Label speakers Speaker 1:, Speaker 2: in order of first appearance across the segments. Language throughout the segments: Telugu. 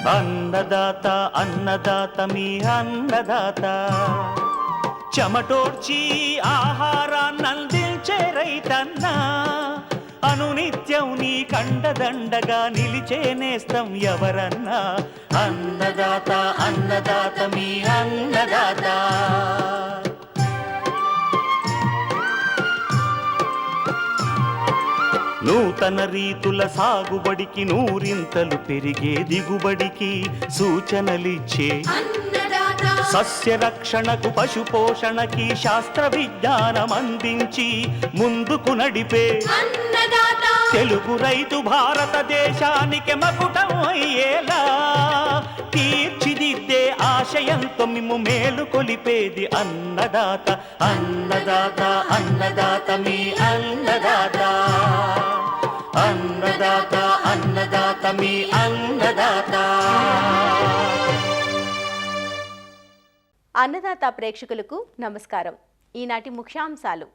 Speaker 1: అన్నదాత అన్నదాత మీ అన్నదాత, చెమటోడ్చి ఆహారాన్నందించే రైతన్నా, అనునిత్యం నీ కండదండగా నిలిచే నేస్తం ఎవరన్నా. అన్నదాత అన్నదాత మీ అన్నదాత. నూతన రీతుల సాగుబడికి, నూరింతలు పెరిగే దిగుబడికి సూచనలిచ్చే సస్య రక్షణకు, పశు పోషణకి శాస్త్ర విజ్ఞానం అందించి ముందుకు నడిపే తెలుగు రైతు భారతదేశానికి మకుటం అయ్యేలా తీర్చిదిద్దే ఆశయంతో మిమ్ము మేలు కొలిపేది అన్నదాత. అన్నదాత అన్నదాత మీ అన్నదాత. అన్నదాత అన్నదాత మీ అన్నదాత.
Speaker 2: అన్నదాత ప్రేక్షకులకు నమస్కారం. ఈనాటి ముఖ్యాంశాలు: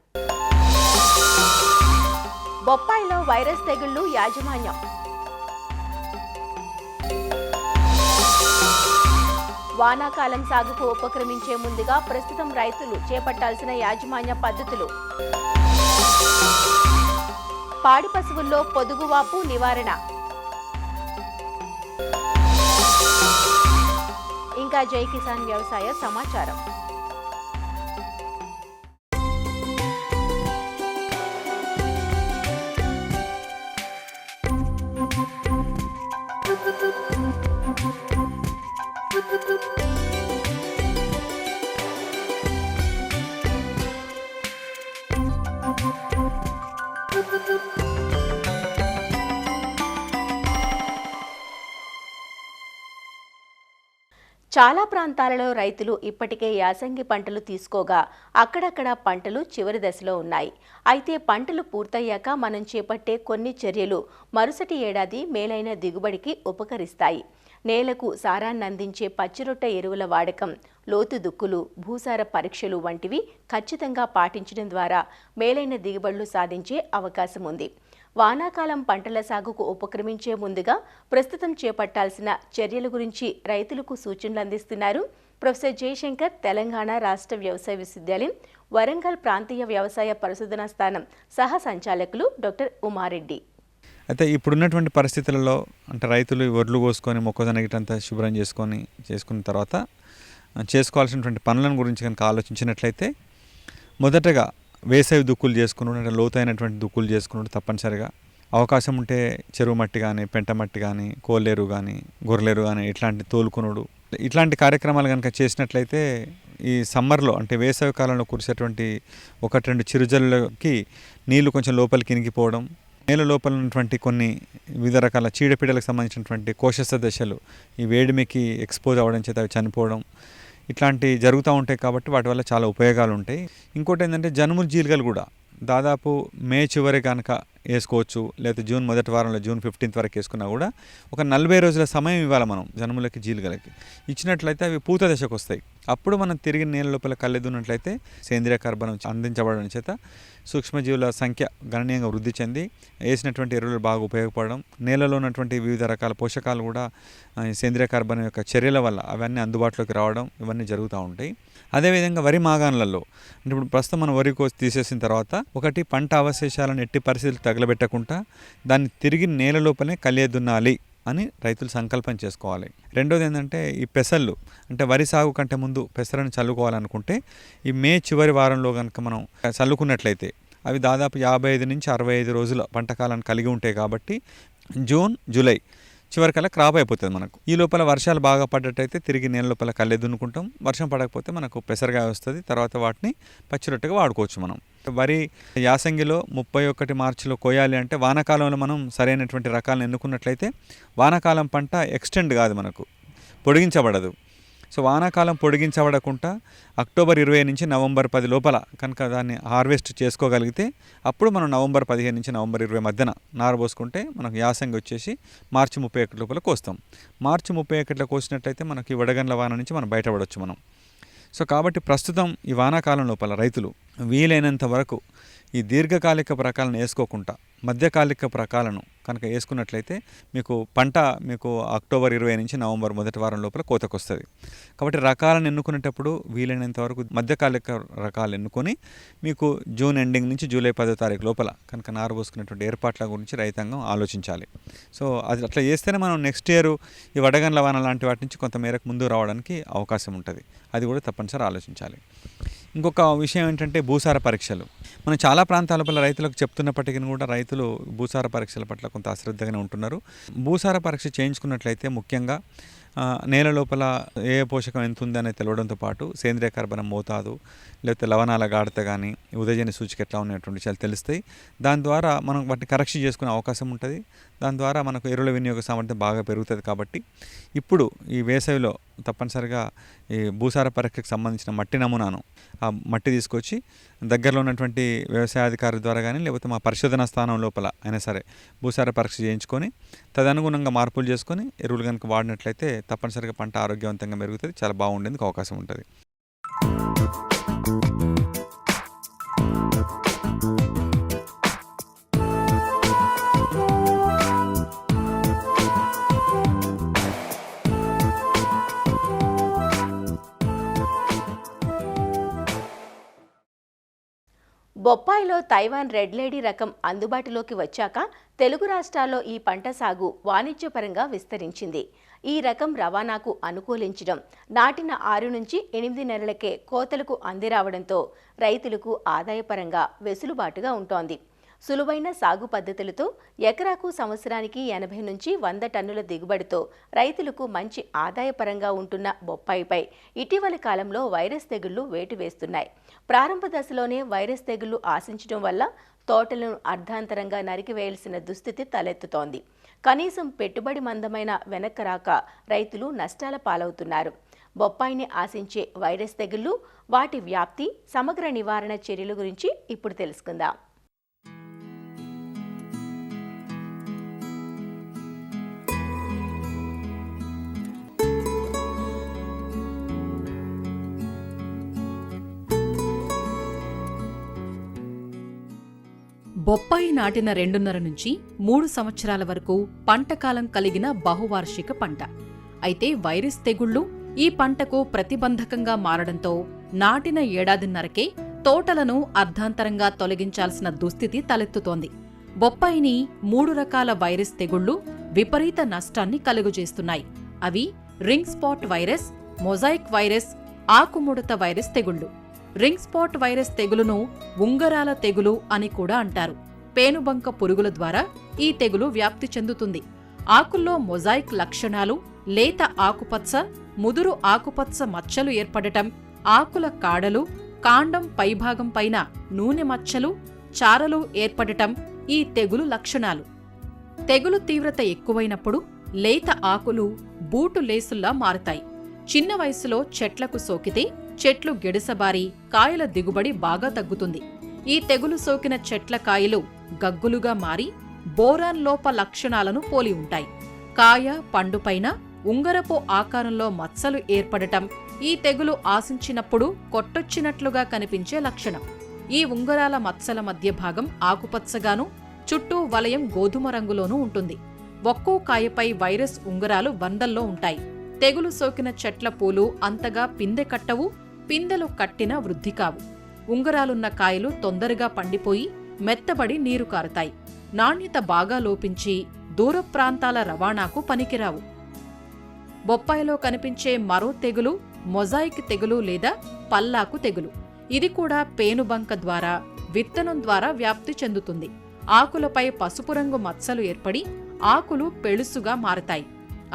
Speaker 2: బొప్పాయిలో వైరస్ తెగుళ్లు యాజమాన్యం, వానాకాలం సాగుకు ఉపక్రమించే ముందుగా ప్రస్తుతం రైతులు చేపట్టాల్సిన యాజమాన్య పద్ధతులు, పాడి పశువుల్లో పొదుగువాపు నివారణ, ఇంకా జై కిసాన్ వ్యవసాయ సమాచారం. చాలా ప్రాంతాలలో రైతులు ఇప్పటికే యాసంగి పంటలు తీసుకోగా అక్కడక్కడ పంటలు చివరి దశలో ఉన్నాయి. అయితే పంటలు పూర్తయ్యాక మనం చేపట్టే కొన్ని చర్యలు మరుసటి ఏడాది మేలైన దిగుబడికి ఉపకరిస్తాయి. నేలకు సారాన్ని అందించే పచ్చిరొట్ట ఎరువుల వాడకం, లోతు దుక్కులు, భూసార పరీక్షలు వంటివి ఖచ్చితంగా పాటించడం ద్వారా మేలైన దిగుబడులు సాధించే అవకాశం ఉంది. వానాకాలం పంటల సాగుకు ఉపక్రమించే ముందుగా ప్రస్తుతం చేపట్టాల్సిన చర్యల గురించి రైతులకు సూచనలు అందిస్తున్నారు ప్రొఫెసర్ జయశంకర్, తెలంగాణ రాష్ట్ర వ్యవసాయ విశ్వవిద్యాలయం వరంగల్ ప్రాంతీయ వ్యవసాయ పరిశోధనా స్థానం సహ సంచాలకులు డాక్టర్ ఉమారెడ్డి.
Speaker 3: అయితే ఇప్పుడున్నటువంటి పరిస్థితులలో అంటే రైతులు వడ్లు కోసుకొని మొక్కజొన్న గిట్టంతా శుభ్రం చేసుకున్న తర్వాత చేసుకోవాల్సినటువంటి పనులను గురించి కనుక ఆలోచించినట్లయితే మొదటగా వేసవి దుక్కులు చేసుకున్నాడు, అంటే లోతైనటువంటి దుక్కులు చేసుకున్నాడు. తప్పనిసరిగా అవకాశం ఉంటే చెరువు మట్టి కానీ, పెంట మట్టి కానీ, కోల్లేరు కానీ, గొర్రెలేరు కానీ ఇట్లాంటి తోలుకునుడు, ఇట్లాంటి కార్యక్రమాలు కనుక చేసినట్లయితే ఈ సమ్మర్లో అంటే వేసవి కాలంలో కురిసేటువంటి 1-2 చిరుజల్లుకి నీళ్లు కొంచెం లోపలికి ఇనికిపోవడం, నేల లోపల ఉన్నటువంటి కొన్ని వివిధ రకాల చీడపీడలకు సంబంధించినటువంటి కోశస్థ దశలు ఈ వేడిమికి ఎక్స్పోజ్ అవ్వడం చేత అవి చనిపోవడం ఇట్లాంటివి జరుగుతూ ఉంటాయి. కాబట్టి వాటి వల్ల చాలా ఉపయోగాలు ఉంటాయి. ఇంకోటి ఏంటంటే జనుములు జీలుగలు కూడా దాదాపు మే చివరి కనుక వేసుకోవచ్చు, లేదా జూన్ మొదటి వారంలో జూన్ 15th వరకు వేసుకున్నా కూడా ఒక 40 రోజుల సమయం ఇవ్వాలి మనం జనుములకి జీలుగలకి. ఇచ్చినట్లయితే అవి పూత దశకు వస్తాయి. అప్పుడు మనం తిరిగి నేల లోపల కళ్ళెదున్నట్లయితే సేంద్రియ కార్బనం అందించబడడం చేత సూక్ష్మజీవుల సంఖ్య గణనీయంగా వృద్ధి చెంది వేసినటువంటి ఎరువులు బాగా ఉపయోగపడడం, నేలలో ఉన్నటువంటి వివిధ రకాల పోషకాలు కూడా సేంద్రియ కార్బనం యొక్క చర్యల వల్ల అవన్నీ అందుబాటులోకి రావడం ఇవన్నీ జరుగుతూ ఉంటాయి. అదేవిధంగా వరి మాగాణులలో అంటే ఇప్పుడు ప్రస్తుతం మనం వరి కోసి తీసేసిన తర్వాత ఒకటి పంట అవశేషాలను ఎట్టి పరిస్థితులు తగలబెట్టకుండా దాన్ని తిరిగి నేల లోపలే కలియదున్నాలి అని రైతులు సంకల్పం చేసుకోవాలి. రెండోది ఏంటంటే ఈ పెసళ్ళు అంటే వరి సాగు కంటే ముందు పెసరను చల్లుకోవాలనుకుంటే ఈ మే చివరి వారంలో కనుక మనం చల్లుకున్నట్లయితే అవి దాదాపు 55 నుంచి 65 రోజుల పంటకాలాన్ని కలిగి ఉంటాయి. కాబట్టి జూన్ జూలై చివరికల్లా క్రాప్ అయిపోతుంది మనకు. ఈ లోపల వర్షాలు బాగా పడ్డట్టయితే తిరిగి నేల లోపల కళ్ళే దున్నుకుంటాం. వర్షం పడకపోతే మనకు పెసరగా వస్తుంది. తర్వాత వాటిని పచ్చిరొట్టగా వాడుకోవచ్చు మనం. వరి యాసంగిలో 31 మార్చిలో కోయాలి అంటే వానాకాలంలో మనం సరైనటువంటి రకాలను ఎన్నుకున్నట్లయితే వానాకాలం పంట ఎక్స్టెండ్ కాదు, మనకు పొడిగించబడదు. సో వానాకాలం పొడిగించబడకుండా అక్టోబర్ 20 నుంచి నవంబర్ 10 లోపల కనుక దాన్ని హార్వెస్ట్ చేసుకోగలిగితే అప్పుడు మనం నవంబర్ 15 నుంచి నవంబర్ 20 మధ్యన నారబోసుకుంటే మనకు యాసంగి వచ్చేసి మార్చి 31 లోపల కోస్తాం. మార్చి 31లో కోసినట్లయితే మనకి వడగండ్ల వాన నుంచి మనం బయటపడవచ్చు మనం. సో కాబట్టి ప్రస్తుతం ఈ వానాకాలం లోపల రైతులు వీలైనంత వరకు ఈ దీర్ఘకాలిక రకాలను వేసుకోకుండా మధ్యకాలిక రకాలను కనుక వేసుకున్నట్లయితే పంట అక్టోబర్ 20 నుంచి నవంబర్ మొదటి వారం లోపల కోతకు వస్తుంది. కాబట్టి రకాలను ఎన్నుకునేటప్పుడు వీలైనంత వరకు మధ్యకాలిక రకాలు ఎన్నుకొని జూన్ ఎండింగ్ నుంచి జూలై 10వ తారీఖు లోపల కనుక నారు పోసుకునేటువంటి ఏర్పాట్ల గురించి రైతాంగం ఆలోచించాలి. సో అది అట్లా చేస్తేనే మనం నెక్స్ట్ ఇయర్ ఈ వడగండ్ల వాన లాంటి వాటి నుంచి కొంత మేరకు ముందు రావడానికి అవకాశం ఉంటుంది. అది కూడా తప్పనిసరి ఆలోచించాలి. ఇంకొక విషయం ఏంటంటే భూసార పరీక్షలు. మనం చాలా ప్రాంతాల పట్ల రైతులకు చెప్తున్నప్పటికీ కూడా రైతులు భూసార పరీక్షల పట్ల కొంత అశ్రద్ధగానే ఉంటున్నారు. భూసార పరీక్ష చేయించుకున్నట్లయితే ముఖ్యంగా నేల లోపల ఏ పోషకం ఎంత ఉందనే తెలవడంతో పాటు సేంద్రియ కర్బనం మోతాదు, లేకపోతే లవణాల గాఢత కానీ, ఉదయజని సూచిక ఎట్లా ఉన్నటువంటి విషయాలు తెలుస్తాయి. దాని ద్వారా మనం వాటిని కరెక్షన్ చేసుకునే అవకాశం ఉంటుంది. దాని ద్వారా మనకు ఎరువుల వినియోగ సామర్థ్యం బాగా పెరుగుతుంది. కాబట్టి ఇప్పుడు ఈ వేసవిలో తప్పనిసరిగా ఈ భూసార పరీక్షకు సంబంధించిన మట్టి నమూనాను ఆ మట్టి తీసుకొచ్చి దగ్గరలో ఉన్నటువంటి వ్యవసాయాధికారి ద్వారా కానీ, లేకపోతే మా పరిశోధనా స్థానం లోపల అయినా సరే భూసార పరీక్ష చేయించుకొని తదనుగుణంగా మార్పులు చేసుకొని ఎరువులు కనుక వాడినట్లయితే తప్పనిసరిగా పంట ఆరోగ్యవంతంగా మెరుగుతుంది. చాలా బాగుండేందుకు అవకాశం ఉంటుంది.
Speaker 2: బొప్పాయిలో తైవాన్ రెడ్ లేడీ రకం అందుబాటులోకి వచ్చాక తెలుగు రాష్ట్రాల్లో ఈ పంట సాగు వాణిజ్యపరంగా విస్తరించింది. ఈ రకం రవాణాకు అనుకూలించడం, నాటిన 6 నుంచి 8 నెలలకే కోతలకు అందిరావడంతో రైతులకు ఆదాయపరంగా వెసులుబాటుగా ఉంటోంది. సులువైన సాగు పద్ధతులతో ఎకరాకు సంవత్సరానికి 80 నుంచి 100 టన్నుల దిగుబడితో రైతులకు మంచి ఆదాయపరంగా ఉంటున్న బొప్పాయిపై ఇటీవలి కాలంలో వైరస్ తెగుళ్లు వేటు వేస్తున్నాయి. ప్రారంభ దశలోనే వైరస్ తెగుళ్లు ఆశించడం వల్ల తోటలను అర్ధాంతరంగా నరికివేయాల్సిన దుస్థితి తలెత్తుతోంది. కనీసం పెట్టుబడి మందమైన వెనక్కరాక రైతులు నష్టాల పాలవుతున్నారు. బొప్పాయిని ఆశించే వైరస్ తెగుళ్లు, వాటి వ్యాప్తి, సమగ్ర నివారణ చర్యల గురించి ఇప్పుడు తెలుసుకుందాం.
Speaker 4: బొప్పాయి నాటిన 2.5 నుంచి 3 సంవత్సరాల వరకు పంటకాలం కలిగిన బహువార్షిక పంట. అయితే వైరస్ తెగుళ్లు ఈ పంటకు ప్రతిబంధకంగా మారడంతో నాటిన 1.5 ఏడాదిన్నరకే తోటలను అర్ధాంతరంగా తొలగించాల్సిన దుస్థితి తలెత్తుతోంది. బొప్పాయిని 3 రకాల వైరస్ తెగుళ్లు విపరీత నష్టాన్ని కలుగజేస్తున్నాయి. అవి ring spot virus, mosaic virus, ఆకుముడత వైరస్ తెగుళ్లు. రింగ్ స్పాట్ వైరస్ తెగులును ఉంగరాల తెగులు అని కూడా అంటారు. పేనుబంక పురుగుల ద్వారా ఈ తెగులు వ్యాప్తి చెందుతుంది. ఆకుల్లో మొజాయిక్ లక్షణాలు, లేత ఆకుపచ్చ, ముదురు ఆకుపచ్చ మచ్చలు ఏర్పడటం, ఆకుల కాడలు, కాండం పైభాగం పైన నూనె మచ్చలు, చారలు ఏర్పడటం ఈ తెగులు లక్షణాలు. తెగులు తీవ్రత ఎక్కువైనప్పుడు లేత ఆకులు బూటు లేసుల్లా మారుతాయి. చిన్న వయసులో చెట్లకు సోకితే చెట్లు గెడసబారి కాయల దిగుబడి బాగా తగ్గుతుంది. ఈ తెగులు సోకిన చెట్ల కాయలు గగ్గులుగా మారి బోరాన్ లోప లక్షణాలను పోలి ఉంటాయి. కాయ, పండుపైన ఉంగరపు ఆకారంలో మచ్చలు ఏర్పడటం ఈ తెగులు ఆశించినప్పుడు కొట్టొచ్చినట్లుగా కనిపించే లక్షణం. ఈ ఉంగరాల మచ్చల మధ్య భాగం ఆకుపచ్చగాను, చుట్టూ వలయం గోధుమ రంగులోనూ ఉంటుంది. ఒక్కో కాయపై వైరస్ ఉంగరాలు 100ల్లో ఉంటాయి. తెగులు సోకిన చెట్ల పూలు అంతగా పిందె కట్టవు, పిందెలు కట్టిన వృద్ధి కావు. ఉంగరాలున్న కాయలు తొందరగా పండిపోయి మెత్తబడి నీరు కారుతాయి. నాణ్యత బాగా లోపించి దూర ప్రాంతాల రవాణాకు పనికిరావు. బొప్పాయిలో కనిపించే మరో తెగులు మొజాయిక్ తెగులు లేదా పల్లాకు తెగులు. ఇది కూడా పేనుబంక ద్వారా, విత్తనం ద్వారా వ్యాప్తి చెందుతుంది. ఆకులపై పసుపు రంగు మచ్చలు ఏర్పడి ఆకులు పెళుసుగా మారతాయి.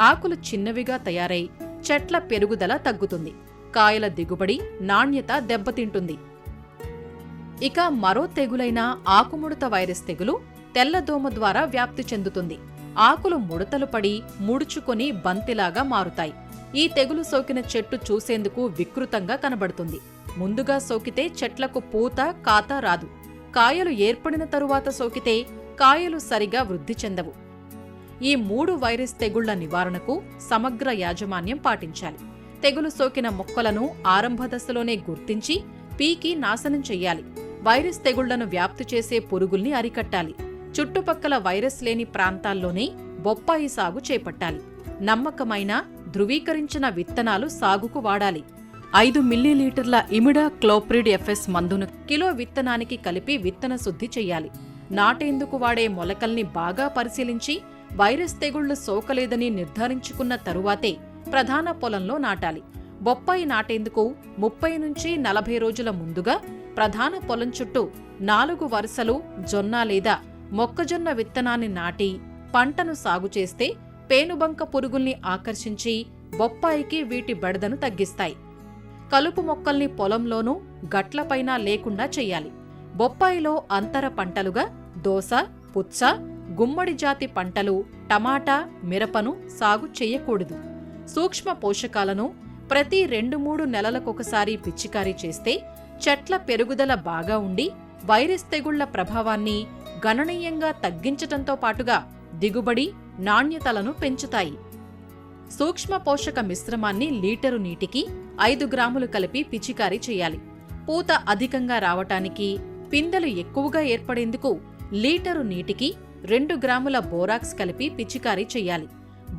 Speaker 4: ఆకులు చిన్నవిగా తయారై చెట్ల పెరుగుదల తగ్గుతుంది. కాయల దిగుబడి, నాణ్యత దెబ్బతింటుంది. ఇక మరో తెగులైన ఆకుముడత వైరస్ తెగులు తెల్లదోమ ద్వారా వ్యాప్తి చెందుతుంది. ఆకులు ముడతలు పడి ముడుచుకొని బంతిలాగా మారుతాయి. ఈ తెగులు సోకిన చెట్టు చూసేందుకు వికృతంగా కనబడుతుంది. ముందుగా సోకితే చెట్లకు పూత, కాత రాదు. కాయలు ఏర్పడిన తరువాత సోకితే కాయలు సరిగా వృద్ధి చెందవు. ఈ 3 వైరస్ తెగుళ్ల నివారణకు సమగ్ర యాజమాన్యం పాటించాలి. తెగులు సోకిన మొక్కలను ఆరంభ దశలోనే గుర్తించి పీకి నాశనం చెయ్యాలి. వైరస్ తెగుళ్లను వ్యాప్తి చేసే పురుగుల్ని అరికట్టాలి. చుట్టుపక్కల వైరస్ లేని ప్రాంతాల్లోనే బొప్పాయి సాగు చేపట్టాలి. నమ్మకమైన, ధృవీకరించిన విత్తనాలు సాగుకు వాడాలి. 5 మిల్లీలీటర్ల ఇమిడా క్లోప్రిడ్ ఎఫ్ఎస్ మందును కిలో విత్తనానికి కలిపి విత్తన శుద్ధి చెయ్యాలి. నాటేందుకు వాడే మొలకల్ని బాగా పరిశీలించి వైరస్ తెగుళ్లు సోకలేదని నిర్ధారించుకున్న తరువాతే ప్రధాన పొలంలో నాటాలి. బొప్పాయి నాటేందుకు 30 నుంచి 40 రోజుల ముందుగా ప్రధాన పొలం చుట్టూ 4 వరుసలు జొన్న లేదా మొక్కజొన్న విత్తనాన్ని నాటి పంటను సాగు చేస్తే పేనుబంక పురుగుల్ని ఆకర్షించి బొప్పాయికి వీటి బెడదను తగ్గిస్తాయి. కలుపు మొక్కల్ని పొలంలోనూ గట్లపైన లేకుండా చెయ్యాలి. బొప్పాయిలో అంతర పంటలుగా దోస, పుచ్చ, గుమ్మడి జాతి పంటలు, టమాటా, మిరపను సాగు చెయ్యకూడదు. సూక్ష్మ పోషకాలను ప్రతి 2-3 నెలలకొకసారి పిచికారీ చేస్తే చెట్ల పెరుగుదల బాగా ఉండి వైరస్ తెగుళ్ల ప్రభావాన్ని గణనీయంగా తగ్గించటంతో పాటుగా దిగుబడి, నాణ్యతలను పెంచుతాయి. సూక్ష్మ పోషక మిశ్రమాన్ని లీటరు నీటికి 5 గ్రాములు కలిపి పిచికారీ చేయాలి. పూత అధికంగా రావటానికి, పిందెలు ఎక్కువగా ఏర్పడేందుకు లీటరు నీటికి 2 గ్రాముల బోరాక్స్ కలిపి పిచికారీ చెయ్యాలి.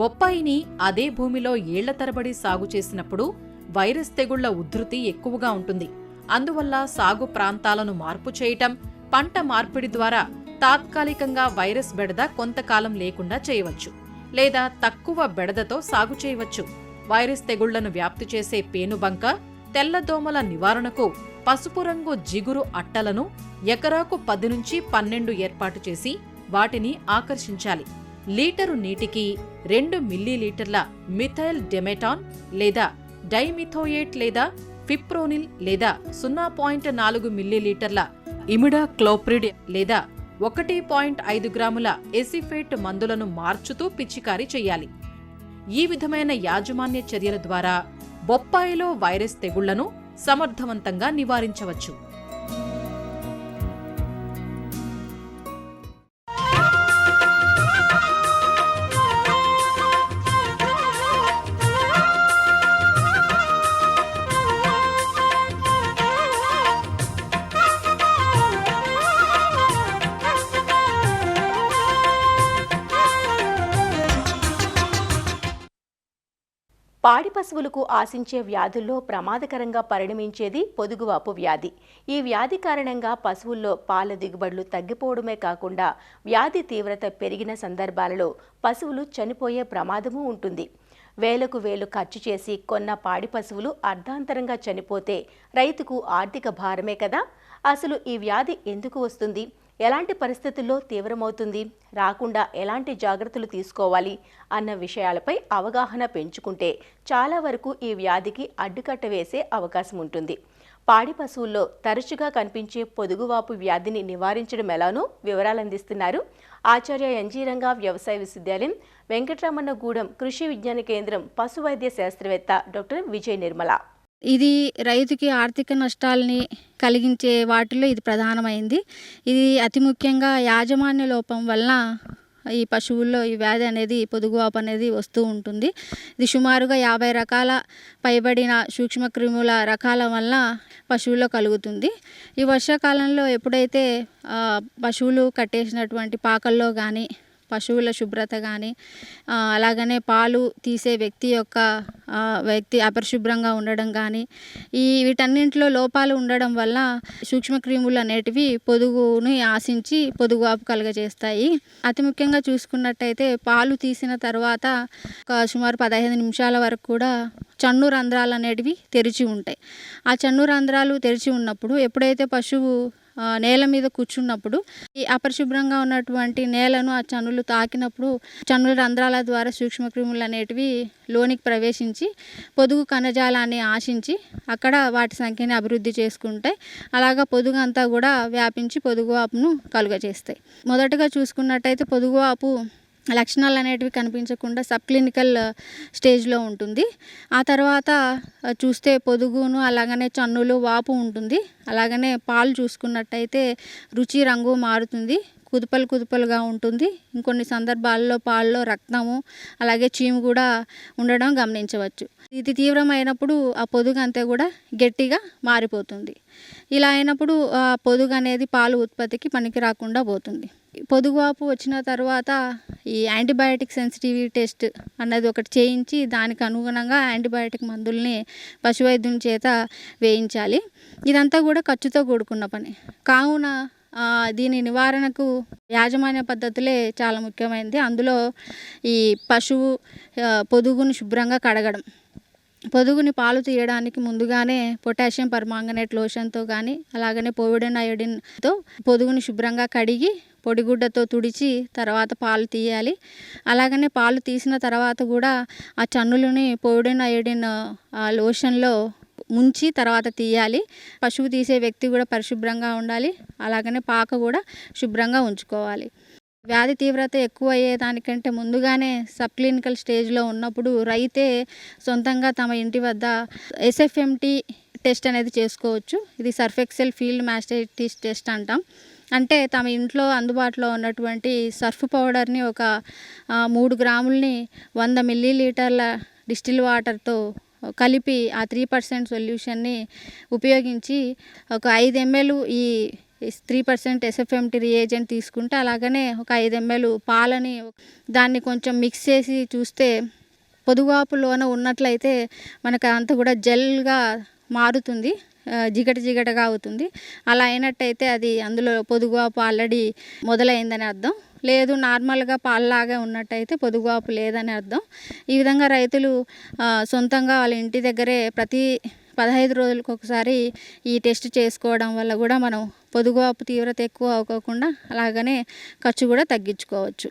Speaker 4: బొప్పాయిని అదే భూమిలో ఏళ్ల తరబడి సాగు చేసినప్పుడు వైరస్ తెగుళ్ల ఉధృతి ఎక్కువగా ఉంటుంది. అందువల్ల సాగు ప్రాంతాలను మార్పు చేయటం, పంట మార్పిడి ద్వారా తాత్కాలికంగా వైరస్ బెడద కొంతకాలం లేకుండా చేయవచ్చు, లేదా తక్కువ బెడదతో సాగు చేయవచ్చు. వైరస్ తెగుళ్లను వ్యాప్తి చేసే పేనుబంక, తెల్లదోమల నివారణకు పసుపు రంగు జిగురు అట్టలను ఎకరాకు 10 నుంచి 12 ఏర్పాటు చేసి వాటిని ఆకర్షించాలి. లీటరు నీటికి 2 మిల్లీలీటర్ల మిథైల్ డెమెటాన్ లేదా డైమిథోయేట్ లేదా ఫిప్రోనిల్ లేదా 0.4 మిల్లీలీటర్ల ఇమిడా క్లోప్రిడ్ లేదా 1.5 గ్రాముల ఎసిఫేట్ మందులను మార్చుతూ పిచికారీ చెయ్యాలి. ఈ విధమైన యాజమాన్య చర్యల ద్వారా బొప్పాయిలో వైరస్ తెగుళ్లను సమర్థవంతంగా నివారించవచ్చు.
Speaker 2: పాడి పశువులకు ఆశించే వ్యాధుల్లో ప్రమాదకరంగా పరిణమించేది పొదుగువాపు వ్యాధి. ఈ వ్యాధి కారణంగా పశువుల్లో పాల దిగుబడులు తగ్గిపోవడమే కాకుండా వ్యాధి తీవ్రత పెరిగిన సందర్భాలలో పశువులు చనిపోయే ప్రమాదమూ ఉంటుంది. వేలకు వేలు ఖర్చు చేసి కొన్న పాడి పశువులు అర్ధాంతరంగా చనిపోతే రైతుకు ఆర్థిక భారమే కదా. అసలు ఈ వ్యాధి ఎందుకు వస్తుంది, ఎలాంటి పరిస్థితుల్లో తీవ్రమవుతుంది, రాకుండా ఎలాంటి జాగ్రత్తలు తీసుకోవాలి అన్న విషయాలపై అవగాహన పెంచుకుంటే చాలా వరకు ఈ వ్యాధికి అడ్డుకట్ట వేసే అవకాశం ఉంటుంది. పాడి పశువుల్లో తరచుగా కనిపించే పొదుగువాపు వ్యాధిని నివారించడం ఎలానో వివరాలు అందిస్తున్నారు ఆచార్య ఎన్జీ రంగా వ్యవసాయ విశ్వవిద్యాలయం, వెంకటరమణగూడెం కృషి విజ్ఞాన కేంద్రం పశు వైద్య శాస్త్రవేత్త డాక్టర్ విజయ నిర్మల.
Speaker 5: ఇది రైతుకి ఆర్థిక నష్టాలని కలిగించే వాటిలో ఇది ప్రధానమైంది. ఇది అతి ముఖ్యంగా యాజమాన్య లోపం వలన ఈ పశువుల్లో ఈ వ్యాధి అనేది, పొదుగువాపు అనేది వస్తూ ఉంటుంది. ఇది సుమారుగా 50 రకాల పైబడిన సూక్ష్మక్రిముల రకాల వల్ల పశువుల్లో కలుగుతుంది. ఈ వర్షాకాలంలో ఎప్పుడైతే పశువులు కట్టేసినటువంటి పాకల్లో కానీ, పశువుల శుభ్రత కానీ, అలాగనే పాలు తీసే వ్యక్తి అపరిశుభ్రంగా ఉండడం కానీ, వీటన్నింటిలో లోపాలు ఉండడం వల్ల సూక్ష్మక్రిములు అనేటివి పొదుగుని ఆశించి పొదుగువాపు కలుగజేస్తాయి. అతి ముఖ్యంగా చూసుకున్నట్టయితే పాలు తీసిన తర్వాత సుమారు 15 నిమిషాల వరకు కూడా చన్ను రంధ్రాలు అనేటివి తెరిచి ఉంటాయి. ఆ చన్ను రంధ్రాలు తెరిచి ఉన్నప్పుడు ఎప్పుడైతే పశువు నేల మీద కూర్చున్నప్పుడు ఈ అపరిశుభ్రంగా ఉన్నటువంటి నేలను ఆ చన్నులు తాకినప్పుడు చన్నుల రంధ్రాల ద్వారా సూక్ష్మక్రిములు అనేటివి లోనికి ప్రవేశించి పొదుగు కణజాలాన్ని ఆశించి అక్కడ వాటి సంఖ్యని అభివృద్ధి చేసుకుంటాయి. అలాగా పొదుగు అంతా కూడా వ్యాపించి పొదుగువాపును కలుగజేస్తాయి. మొదటగా చూసుకున్నట్టయితే పొదుగువాపు లక్షణాలు అనేటివి కనిపించకుండా సబ్ క్లినికల్ స్టేజ్లో ఉంటుంది. ఆ తర్వాత చూస్తే పొదుగును అలాగనే చన్నులు వాపు ఉంటుంది. అలాగనే పాలు చూసుకున్నట్టయితే రుచి రంగు మారుతుంది, కుదుపలు కుదుపలుగా ఉంటుంది. ఇంకొన్ని సందర్భాల్లో పాలలో రక్తము అలాగే చీము కూడా ఉండడం గమనించవచ్చు. ఇది తీవ్రమైనప్పుడు ఆ పొదుగు అంతా కూడా గట్టిగా మారిపోతుంది. ఇలా అయినప్పుడు ఆ పొదుగు అనేది పాలు ఉత్పత్తికి పనికి రాకుండా పోతుంది. పొదుగువాపు వచ్చిన తర్వాత ఈ యాంటీబయాటిక్ సెన్సిటివిటీ టెస్ట్ అన్నది ఒకటి చేయించి దానికి అనుగుణంగా యాంటీబయాటిక్ మందుల్ని పశువైద్యుని చేత వేయించాలి. ఇదంతా కూడా ఖర్చుతో కూడుకున్న పని కావున దీని నివారణకు యాజమాన్య పద్ధతులే చాలా ముఖ్యమైనది. అందులో ఈ పశువు పొదుగును శుభ్రంగా కడగడం, పొదుగుని పాలు తీయడానికి ముందుగానే పొటాషియం పర్మాంగనేట్ లోషన్తో కానీ అలాగనే పోవిడన్ అయోడిన్తో పొదుగుని శుభ్రంగా కడిగి పొడిగుడ్డతో తుడిచి తర్వాత పాలు తీయాలి. అలాగనే పాలు తీసిన తర్వాత కూడా ఆ చన్నులని పోవిడన్ అయోడిన్ లోషన్లో ముంచి తర్వాత తీయాలి. పశువు తీసే వ్యక్తి కూడా పరిశుభ్రంగా ఉండాలి. అలాగనే పాక కూడా శుభ్రంగా ఉంచుకోవాలి. వ్యాధి తీవ్రత ఎక్కువ అయ్యేదానికంటే ముందుగానే సబ్ క్లినికల్ స్టేజ్లో ఉన్నప్పుడు రైతే సొంతంగా తమ ఇంటి వద్ద ఎస్ఎఫ్ఎంటీ టెస్ట్ అనేది చేసుకోవచ్చు. ఇది సర్ఫెక్సెల్ ఫీల్డ్ మాస్టైటిస్ టెస్ట్ అంటాం. అంటే తమ ఇంట్లో అందుబాటులో ఉన్నటువంటి సర్ఫ్ పౌడర్ని ఒక 3 గ్రాములని 100 మిల్లీలీటర్ల డిస్టిల్ వాటర్తో కలిపి ఆ 3% సొల్యూషన్ని ఉపయోగించి ఒక 5 ml ఈ 3% ఎస్ఎఫ్ఎంటీ రియేజెంట్ తీసుకుంటే అలాగనే ఒక 5 ml పాలని దాన్ని కొంచెం మిక్స్ చేసి చూస్తే పొదుగువాపులోన ఉన్నట్లయితే మనకు అంతా కూడా జెల్గా మారుతుంది, జిగటగా అవుతుంది. అలా అయినట్టయితే అది అందులో పొదుగువాపు ఆల్రెడీ మొదలైందని అర్థం. లేదు నార్మల్గా పాలలాగా ఉన్నట్టయితే పొదుగువాపు లేదని అర్థం. ఈ విధంగా రైతులు సొంతంగా వాళ్ళ ఇంటి దగ్గరే ప్రతి 15 రోజులకు ఒకసారి ఈ టెస్ట్ చేసుకోవడం వల్ల కూడా మనం పొదుగువాపు తీవ్రత ఎక్కువ అవ్వకుండా అలాగనే ఖర్చు కూడా తగ్గించుకోవచ్చు.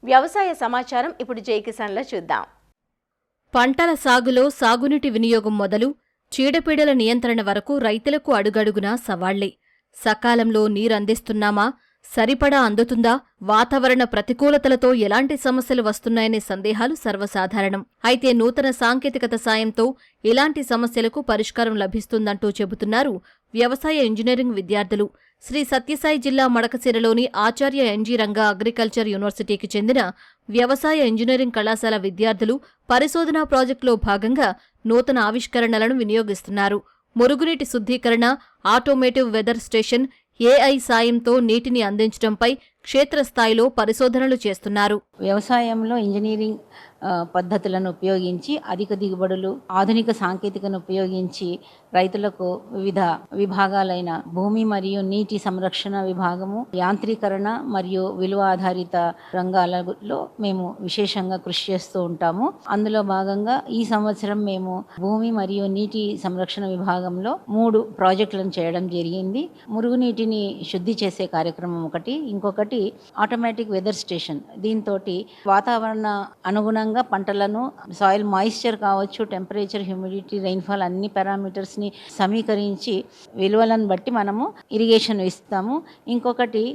Speaker 2: వ్యవసాయ సమాచారం ఇప్పుడు జై కిసాన్లో చూద్దాం.
Speaker 4: పంటల సాగులో సాగునీటి వినియోగం మొదలు చీడపీడల నియంత్రణ వరకు రైతులకు అడుగడుగునా సవాళ్లే. సకాలంలో నీరందిస్తున్నామా, సరిపడా అందుతుందా, వాతావరణ ప్రతికూలతలతో ఎలాంటి సమస్యలు వస్తున్నాయనే సందేహాలు సర్వసాధారణం. అయితే నూతన సాంకేతికత సాయంతో ఇలాంటి సమస్యలకు పరిష్కారం లభిస్తుందంటూ చెబుతున్నారు వ్యవసాయ ఇంజనీరింగ్ విద్యార్థులు. శ్రీ సత్యసాయి జిల్లా మడకశిరలోని ఆచార్య ఎన్జీ రంగా అగ్రికల్చర్ యూనివర్సిటీకి చెందిన వ్యవసాయ ఇంజనీరింగ్ కళాశాల విద్యార్థులు పరిశోధనా ప్రాజెక్టులో భాగంగా నూతన ఆవిష్కరణలను వినియోగిస్తున్నారు. మురుగునీటి శుద్ధీకరణ, ఆటోమేటివ్ వెదర్ స్టేషన్, ఏఐ సాయంతో నీటిని అందించడంపై క్షేత్రస్థాయిలో పరిశోధనలు చేస్తున్నారు.
Speaker 6: వ్యవసాయంలో ఇంజనీరింగ్ పద్ధతులను ఉపయోగించి అధిక దిగుబడులు, ఆధునిక సాంకేతికను ఉపయోగించి రైతులకు వివిధ విభాగాలైన భూమి మరియు నీటి సంరక్షణ విభాగము, యాంత్రీకరణ మరియు విలువ ఆధారిత రంగాలలో మేము విశేషంగా కృషి చేస్తూ ఉంటాము. అందులో భాగంగా ఈ సంవత్సరం మేము భూమి మరియు నీటి సంరక్షణ విభాగంలో 3 ప్రాజెక్టులను చేయడం జరిగింది. మురుగునీటిని శుద్ధి చేసే కార్యక్రమం ఒకటి, ఇంకొకటి ఆటోమేటిక్ వెదర్ స్టేషన్. దీంతో వాతావరణ అనుగుణంగా పంటలను సాయిల్ మాయిశ్చర్ కావచ్చు, టెంపరేచర్, హ్యూమిడిటీ, రెయిన్ఫాల్ అన్ని పారామీటర్స్ని సమీకరించి విలువలను బట్టి మనము ఇరిగేషన్ ఇస్తాము. ఇంకొకటి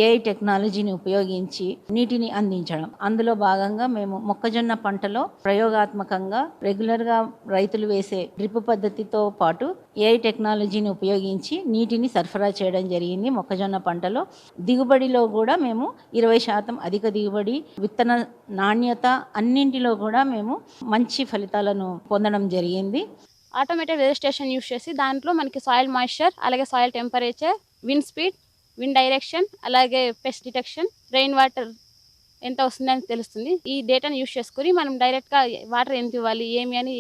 Speaker 6: ఏఐ టెక్నాలజీని ఉపయోగించి నీటిని అందించడం. అందులో భాగంగా మేము మొక్కజొన్న పంటలో ప్రయోగాత్మకంగా రెగ్యులర్గా రైతులు వేసే డ్రిప్ పద్ధతితో పాటు ఏఐ టెక్నాలజీని ఉపయోగించి నీటిని సరఫరా చేయడం జరిగింది. మొక్కజొన్న పంటలో దిగుబడిలో కూడా మేము 20% అధిక దిగుబడి, విత్తన నాణ్యత అన్నింటిలో కూడా మేము మంచి ఫలితాలను పొందడం జరిగింది.
Speaker 7: ఆటోమేటెడ్ వెదర్ స్టేషన్ యూస్ చేసి దాంట్లో మనకి సాయిల్ మాయిశ్చర్, అలాగే soil temperature, wind speed, wind direction, అలాగే పెస్ట్ డిటెక్షన్, రెయిన్ వాటర్ ఎంత వస్తుందని తెలుస్తుంది. ఈ డేటాను యూస్ చేసుకుని మనం డైరెక్ట్గా వాటర్ ఎంత ఇవ్వాలి ఏమి అని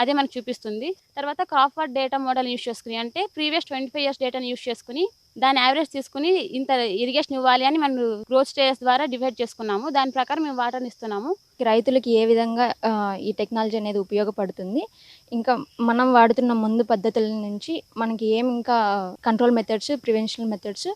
Speaker 7: అదే మనకు చూపిస్తుంది. తర్వాత క్రాప్వర్డ్ డేటా మోడల్ యూస్ చేసుకుని, అంటే ప్రీవియస్ 25 years డేటాను యూస్ చేసుకుని దాని యావరేజ్ తీసుకుని ఇంత ఇరిగేషన్ ఇవ్వాలి అని మనం గ్రోత్ స్టేజెస్ ద్వారా డివైడ్ చేసుకున్నాము. దాని ప్రకారం మేము వాటర్ని ఇస్తున్నాము.
Speaker 8: రైతులకి ఏ విధంగా ఈ టెక్నాలజీ అనేది ఉపయోగపడుతుంది, ఇంకా మనం వాడుతున్న ముందు పద్ధతుల నుంచి మనకి ఏమి ఇంకా కంట్రోల్ మెథడ్స్, ప్రివెన్షన్ మెథడ్స్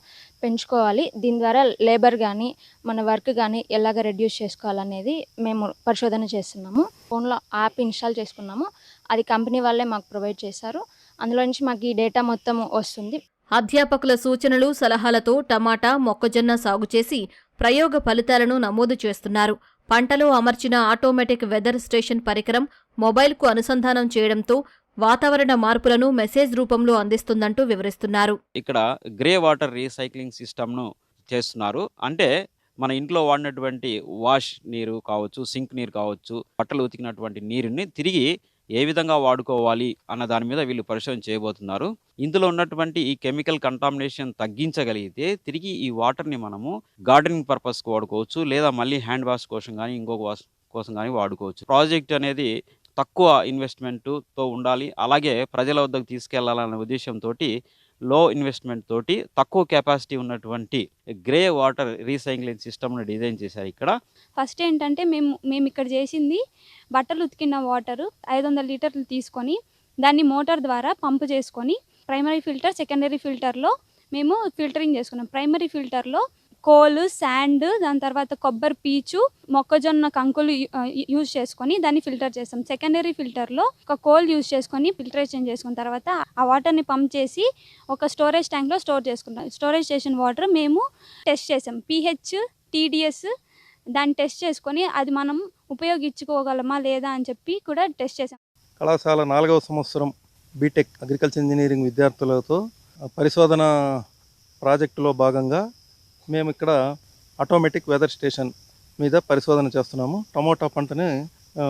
Speaker 8: పెంచుకోవాలి, దీని ద్వారా లేబర్ కానీ మన వర్క్ కానీ ఎలాగ రెడ్యూస్ చేసుకోవాలనేది మేము పరిశోధన చేస్తున్నాము. ఫోన్లో యాప్ ఇన్స్టాల్ చేసుకున్నాము, అది కంపెనీ వాళ్ళే మాకు ప్రొవైడ్ చేశారు. అందులో నుంచి మాకు ఈ డేటా మొత్తం వస్తుంది.
Speaker 4: అధ్యాపకుల సూచనలు, సలహాలతో టమాటా, మొక్కజొన్న సాగు చేసి ప్రయోగ ఫలితాలను నమోదు చేస్తున్నారు. పంటలో అమర్చిన ఆటోమేటిక్ వెదర్ స్టేషన్ పరికరం మొబైల్కు అనుసంధానం చేయడంతో వాతావరణ మార్పులను మెసేజ్ రూపంలో అందిస్తుందంటూ వివరిస్తున్నారు.
Speaker 9: ఇక్కడ గ్రే వాటర్ రీసైక్లింగ్ సిస్టమ్ను చేస్తున్నారు. అంటే మన ఇంట్లో వాడినటువంటి వాష్ నీరు కావచ్చు, సింక్ నీరు కావచ్చు, బట్టలు ఉతికినటువంటి నీరుని తిరిగి ఏ విధంగా వాడుకోవాలి అన్న దాని మీద వీళ్ళు పరిశోధన చేయబోతున్నారు. ఇందులో ఉన్నటువంటి ఈ కెమికల్ కంటామినేషన్ తగ్గించగలిగితే తిరిగి ఈ వాటర్ని మనము గార్డెనింగ్ పర్పస్కి వాడుకోవచ్చు, లేదా మళ్ళీ హ్యాండ్ వాష్ కోసం కానీ ఇంకొక వాష్ కోసం కానీ వాడుకోవచ్చు. ప్రాజెక్ట్ అనేది తక్కువ ఇన్వెస్ట్మెంట్తో ఉండాలి, అలాగే ప్రజల వద్దకు తీసుకెళ్లాలనే ఉద్దేశంతో లో ఇన్వెస్ట్మెంట్ తోటి తక్కువ కెపాసిటీ ఉన్నటువంటి గ్రే వాటర్ రీసైక్లింగ్ సిస్టమ్ను డిజైన్ చేశారు. ఇక్కడ
Speaker 10: ఫస్ట్ ఏంటంటే మేము ఇక్కడ చేసింది బట్టలు ఉతికిన వాటరు 500 లీటర్లు తీసుకొని దాన్ని మోటార్ ద్వారా పంపు చేసుకొని ప్రైమరీ ఫిల్టర్, సెకండరీ ఫిల్టర్లో మేము ఫిల్టరింగ్ చేసుకున్నాం. ప్రైమరీ ఫిల్టర్లో కోల్, శాండ్, దాని తర్వాత కొబ్బరి పీచు, మొక్కజొన్న కంకులు యూజ్ చేసుకొని దాన్ని ఫిల్టర్ చేస్తాం. సెకండరీ ఫిల్టర్లో ఒక కోల్ యూజ్ చేసుకొని ఫిల్టరేషన్ చేసుకున్న తర్వాత ఆ వాటర్ని పంప్ చేసి ఒక స్టోరేజ్ ట్యాంక్లో స్టోర్ చేసుకుంటాం. స్టోరేజ్ చేసిన వాటర్ మేము టెస్ట్ చేసాం. pH, TDS దాన్ని టెస్ట్ చేసుకొని అది మనం ఉపయోగించుకోగలమా లేదా అని చెప్పి కూడా టెస్ట్ చేసాం.
Speaker 11: కళాశాల 4వ సంవత్సరం బీటెక్ అగ్రికల్చర్ ఇంజనీరింగ్ విద్యార్థులతో పరిశోధన ప్రాజెక్టులో భాగంగా మేము ఇక్కడ ఆటోమేటిక్ వెదర్ స్టేషన్ మీద పరిశోధన చేస్తున్నాము. టమోటా పంటని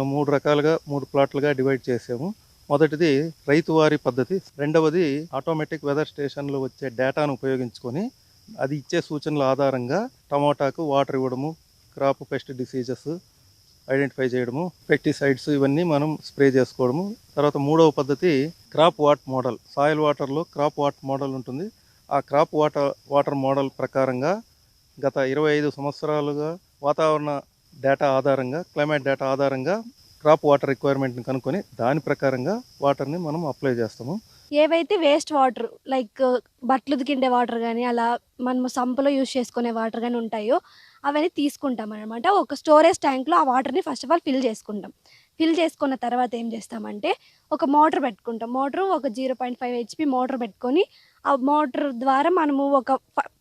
Speaker 11: 3 రకాలుగా 3 ప్లాట్లుగా డివైడ్ చేసాము. మొదటిది రైతువారీ పద్ధతి, రెండవది ఆటోమేటిక్ వెదర్ స్టేషన్లో వచ్చే డేటాను ఉపయోగించుకొని అది ఇచ్చే సూచనల ఆధారంగా టమోటాకు వాటర్ ఇవ్వడము, క్రాప్ పెస్ట్ డిసీజెస్ ఐడెంటిఫై చేయడము, పెస్టిసైడ్స్ ఇవన్నీ మనం స్ప్రే చేసుకోవడము. తర్వాత మూడవ పద్ధతి క్రాప్ వాట్ మోడల్. సాయిల్ వాటర్లో క్రాప్ వాట్ మోడల్ ఉంటుంది. ఆ క్రాప్ వాటర్ మోడల్ ప్రకారంగా గత 25 సంవత్సరాలుగా వాతావరణ డేటా ఆధారంగా, క్లైమేట్ డేటా ఆధారంగా క్రాప్ వాటర్ రిక్వైర్మెంట్ని కనుక్కొని దాని ప్రకారంగా వాటర్ని మనం అప్లై చేస్తాము.
Speaker 10: ఏవైతే వేస్ట్ వాటర్ లైక్ బట్టలు ఉతికిండే వాటర్ కానీ అలా మనము సంపులో యూజ్ చేసుకునే వాటర్ కానీ ఉంటాయో అవన్నీ తీసుకుంటాం అనమాట. ఒక స్టోరేజ్ ట్యాంక్లో ఆ వాటర్ని ఫస్ట్ ఆఫ్ ఆల్ ఫిల్ చేసుకుంటాం. ఫిల్ చేసుకున్న తర్వాత ఏం చేస్తామంటే ఒక మోటార్ పెట్టుకుంటాం. మోటారు ఒక 0.5 HP మోటార్ పెట్టుకొని ఆ మోటార్ ద్వారా మనము ఒక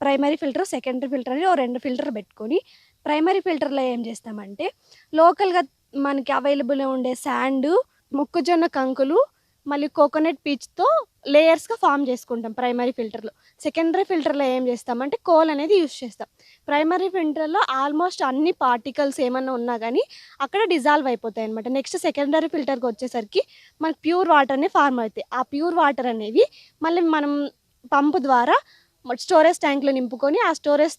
Speaker 10: ప్రైమరీ ఫిల్టర్, సెకండరీ ఫిల్టర్ అని 2 ఫిల్టర్ పెట్టుకొని ప్రైమరీ ఫిల్టర్లో ఏం చేస్తామంటే లోకల్గా మనకి అవైలబుల్ ఉండే శాండ్, మొక్కజొన్న కంకులు, మళ్ళీ కోకోనట్ పీచ్తో లేయర్స్గా ఫామ్ చేసుకుంటాం ప్రైమరీ ఫిల్టర్లో. సెకండరీ ఫిల్టర్లో ఏం చేస్తామంటే కోల్ అనేది యూజ్ చేస్తాం. ప్రైమరీ ఫిల్టర్లో ఆల్మోస్ట్ అన్ని పార్టికల్స్ ఏమన్నా ఉన్నా కానీ అక్కడ డిజాల్వ్ అయిపోతాయి అనమాట. నెక్స్ట్ సెకండరీ ఫిల్టర్కి వచ్చేసరికి మనకి ప్యూర్ వాటర్ అనేవి ఫార్మ్ అవుతాయి. ఆ ప్యూర్ వాటర్ అనేవి మళ్ళీ మనం పంపు ద్వారా స్టోరేజ్ ట్యాంక్లో నింపుకొని ఆ స్టోరేజ్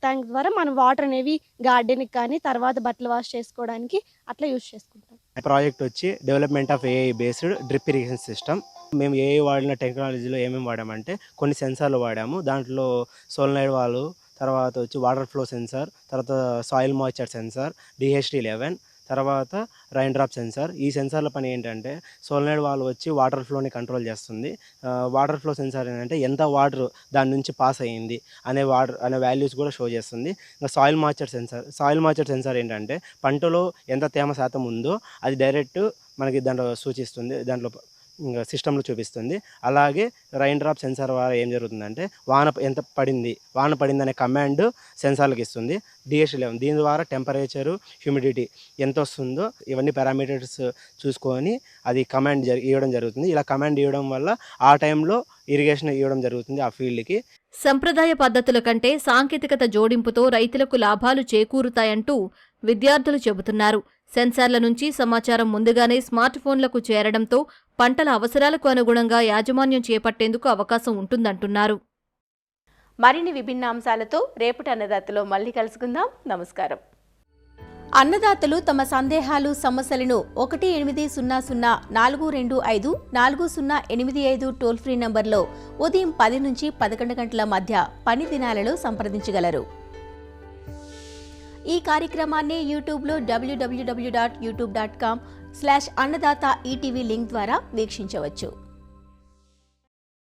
Speaker 10: ట్యాంక్ ద్వారా మనం వాటర్ అనేవి గార్డెన్కి కానీ తర్వాత బట్టలు వాష్ చేసుకోవడానికి అట్లా యూజ్ చేసుకుంటాం.
Speaker 12: ప్రాజెక్ట్ వచ్చి development of AI based drip irrigation system. మేము ఏఐ వాడిన టెక్నాలజీలో ఏమేమి వాడామంటే కొన్ని సెన్సార్లు వాడాము. దాంట్లో సోలనాయిడ్ వాల్వ్, తర్వాత వచ్చి వాటర్ ఫ్లో సెన్సార్, తర్వాత సాయిల్ మాయిశ్చర్ సెన్సార్, DHT11, తర్వాత రైన్ డ్రాప్ సెన్సార్. ఈ సెన్సార్ల పని ఏంటంటే సోలనాయిడ్ వాల్వ్ వచ్చి వాటర్ ఫ్లోని కంట్రోల్ చేస్తుంది. వాటర్ ఫ్లో సెన్సార్ ఏంటంటే ఎంత వాటర్ దాని నుంచి పాస్ అయ్యింది అనే వాల్యూస్ కూడా షో చేస్తుంది. ఇంకా సాయిల్ మాయిశ్చర్ సెన్సార్ ఏంటంటే పంటలో ఎంత తేమ శాతం ఉందో అది డైరెక్ట్ మనకి దాంట్లో సూచిస్తుంది, దాంట్లో ఇంకా సిస్టంలో చూపిస్తుంది. అలాగే రైన్ డ్రాప్ సెన్సార్ ద్వారా ఏం జరుగుతుందంటే వాన పడింది అనే కమాండ్ సెన్సార్లకు ఇస్తుంది. DHT11 దీని ద్వారా టెంపరేచరు, హ్యూమిడిటీ ఎంత వస్తుందో ఇవన్నీ పారామీటర్స్ చూసుకొని అది కమాండ్ ఇవ్వడం జరుగుతుంది. ఇలా కమాండ్ ఇవ్వడం వల్ల ఆ టైంలో ఇరిగేషన్ ఇవ్వడం జరుగుతుంది ఆ ఫీల్డ్కి.
Speaker 4: సంప్రదాయ పద్ధతుల కంటే సాంకేతికత జోడింపుతో రైతులకు లాభాలు చేకూరుతాయంటూ విద్యార్థులు చెబుతున్నారు. సెన్సార్ల నుంచి సమాచారం ముందుగానే స్మార్ట్ ఫోన్లకు చేరడంతో పంటల అవసరాలకు అనుగుణంగా యాజమాన్యం చేపట్టేందుకు అవకాశం ఉంటుందంటున్నారు.
Speaker 2: మరిన్ని విభిన్న అంశాలతో రేపటి అన్నదాతలో మళ్ళీ కలుసుకుందాం. నమస్కారం. అన్నదాతలు తమ సందేహాలు, సమస్యలను 1800-425-4085 టోల్ ఫ్రీ నంబర్లో ఉదయం 10 నుంచి 11 గంటల మధ్య పని దినాలలో సంప్రదించగలరు. ఈ కార్యక్రమాన్ని యూట్యూబ్లో www.youtube.com/annadata ETV లింక్ ద్వారా వీక్షించవచ్చు.